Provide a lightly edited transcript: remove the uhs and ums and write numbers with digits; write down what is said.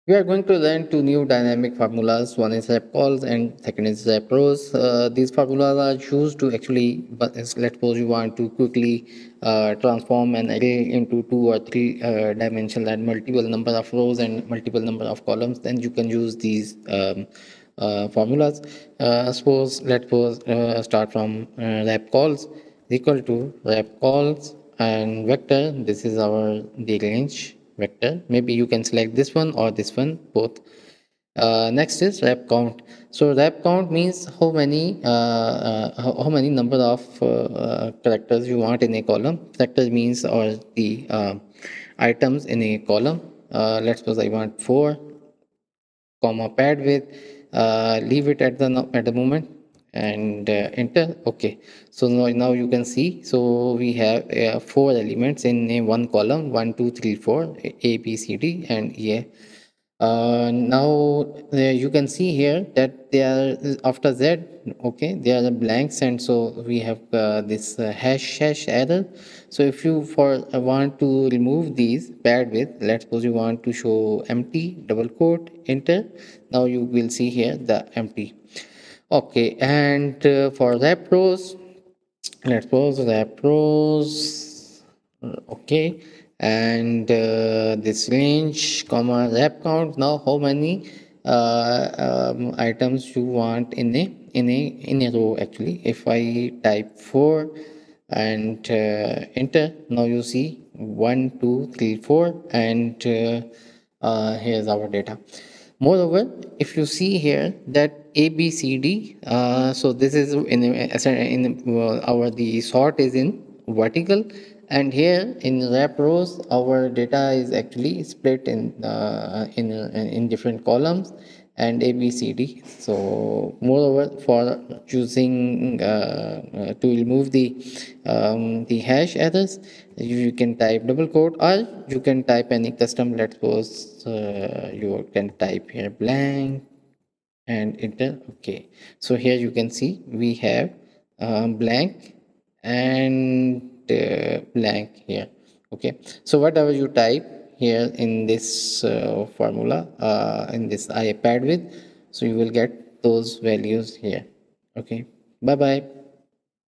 We are going to learn two new dynamic formulas. One is WrapCols and second is WrapRows. These formulas are used to actually, but let's suppose you want to quickly transform an array into two or three dimensional and multiple number of rows and multiple number of columns. Then you can use these formulas. Suppose let's suppose start from WrapCols equal to WrapCols and vector. This is our the range vector. Maybe you can select this one or this one, both. Next is wrap count. So wrap count means how many number of characters you want in a column. Characters means or the items in a column. Let's suppose I want 4 comma pad with leave it at the moment and enter. Okay, so now you can see, so we have four elements in a one column: 1 2 3 4, a b c d and e. Now you can see here that they are after z. Okay, they are blanks, and so we have this hash error. So if you want to remove these paired with, let's suppose you want to show empty, double quote, enter. Now you will see here the empty. Okay, and for wrap rows, let's suppose wrap rows. Okay, and this range comma wrap count. Now how many items you want in a row? Actually, if I type 4 and enter, now you see 1 2 3 4, and here's our data. Moreover, if you see here that A, B, C, D, so this is our the sort is in vertical, and here in wrap rows, our data is actually split in different columns and A, B, C, D. So moreover, for choosing to remove the hash errors, you can type double quote, or you can type any custom. Let's suppose you can type here blank and enter. Okay, so here you can see we have blank and blank here. Okay, so whatever you type here in this formula, in this I pad with, so you will get those values here. Okay, bye bye.